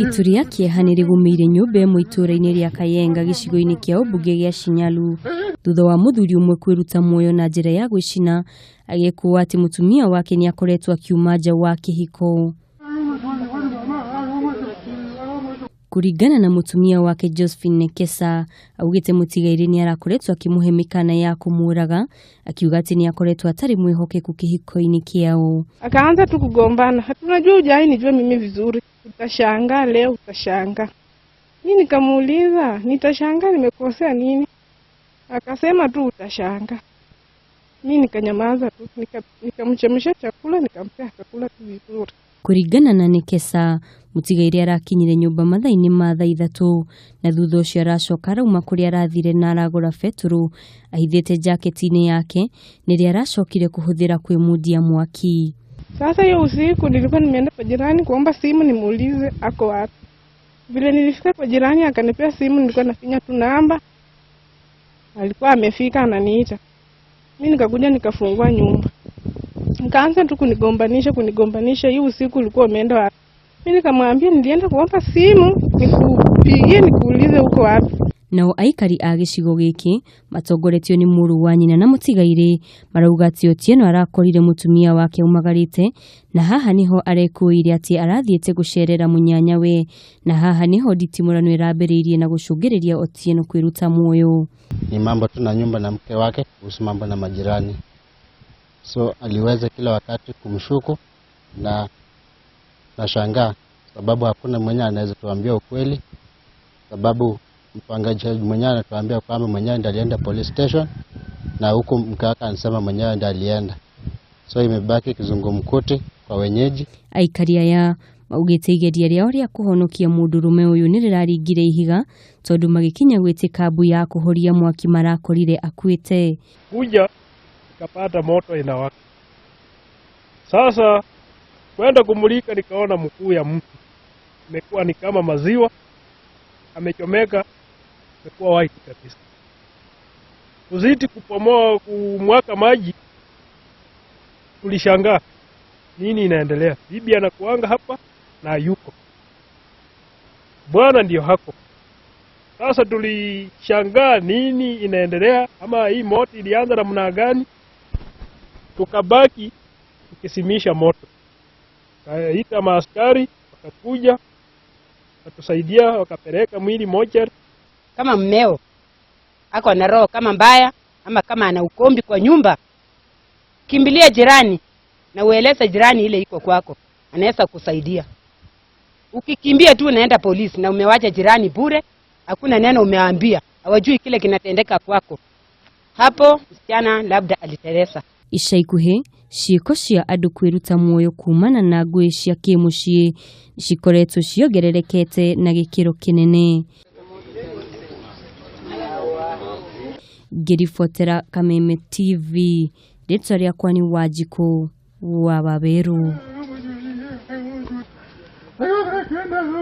Ituria kiehanire gumire nyumba ĩmwe itũra-inĩ rĩa Kayenga gĩcigo-inĩ kĩa ũmbunge gĩa Shinyalu thutha wa mũthuri ũmwe kwĩruta muoyo na njĩra ya gwĩcina agĩkuo atĩ mũtumia wake nĩ akoretwo akiuma nja wa kĩhiko. Kuringana na mũtumia wake Josephine Nekesa, augĩte mũtigairĩ nĩ arakoretwo akĩmũhe mĩkana ya kũmũraga, akiuga atĩ nĩ akoretwo atarĩ mwĩhokeku kĩhiko-inĩ kĩao. Akaanza tu kugombana, hatunajua hujai nijua mimi vizuri, utashangaa leo utashangaa. Mimi nikamuuliza, nitashangaa nimekosea nini? Akasema tu utashangaa. Mimi nikanyamaza tu, nikamchemsha chakula, nikampea chakula tu vizuri. Kuringana na Nekesa, mũtigairĩ arakinyire nyũmba mathaa-inĩ ma thaa 3 na thutha ũcio aracoka arauma kũrĩa arathire na aragũra betũrũ ahithĩte jaketi-inĩ yake nĩrĩa aracokire kũhũthĩra kwĩmundia mwaki. Sasa hiyo usiku nilikuwa nimeenda kwa jirani kuomba simu nimuulize ako wapi. Vile nilifika kwa jirani akanipea simu, nilikuwa nafinya tu namba. Alikuwa amefika ananiita. Mimi nikakuja nikafungua nyumba. Nikaanza tu kunigombanisha, hii usiku ulikuwa umeenda wapi? Mimi nikamwambia nilienda kuomba simu, nikupigie nikuulize uko wapi. Nao aikari a gĩcigo gĩkĩ matongoretio nĩ mũrũ wa nyina na mũtigairĩ marauga atĩ Otieno arakorire mũtumia wake umagarĩte na haha niho arekuire atĩ arathiĩte gũcerera mũnyanyawe na haha niho nditimũrano ĩrambĩrĩirie na gũcũngĩrĩria Otieno kwĩruta muoyo. Ni mambo tu na nyumba na mke wake kuhusu mambo na majirani. So aliweza kila wakati kumshuku na nashangaa sababu hakuna mwenye anaweza tuambia ukweli, sababu mpangaji mwenye anatuambia kwamba mwenye ndiye alienda police station na huko mke wake anasema mwenye ndiye alienda. So imebaki kizungumkuti kwa wenyeji. Aikari aya maugĩte igeria rĩao rĩa kũhonokia mũndũrũme ũyũ nĩ rĩraringire ihiga tondũ magĩkinya gwĩtĩka mbu ya kũhoria mwaki marakorire akuĩte. Kuja nikapata moto inawaka. Sasa kwenda kumulika nikaona mkuu ya mtu. Imekuwa ni kama maziwa, amechomeka, imekuwa white kabisa. Kuzidi kupomoa kumwaka maji, tulishangaa nini inaendelea. Bibi anakuanga hapa na yuko. Bwana ndio hako. Sasa tulishangaa nini inaendelea, ama hii moto ilianza namna gani? Tukabaki tukisimisha moto. Kaita maaskari wakakuja watusaidia, wakapeleka mwili moja. Kama mmeo ako na roho kama mbaya ama kama ana ukombi kwa nyumba, kimbilia jirani na ueleze jirani ile iko kwako, anaweza kusaidia. Ukikimbia tu unaenda polisi na umewacha jirani bure, hakuna neno umeambia, hawajui kile kinatendeka kwako. Hapo msichana labda aliteresa. Ica ikuhĩ ciĩko cia andũ kwĩruta muoyo kumana na ngũĩ cia kĩmũciĩ cikoretwo ciongererekete na gĩkĩro kĩnene. Ngĩribotera Kameme TV, rĩtwa rĩakwa nĩ Wanjikũ wa Waweru.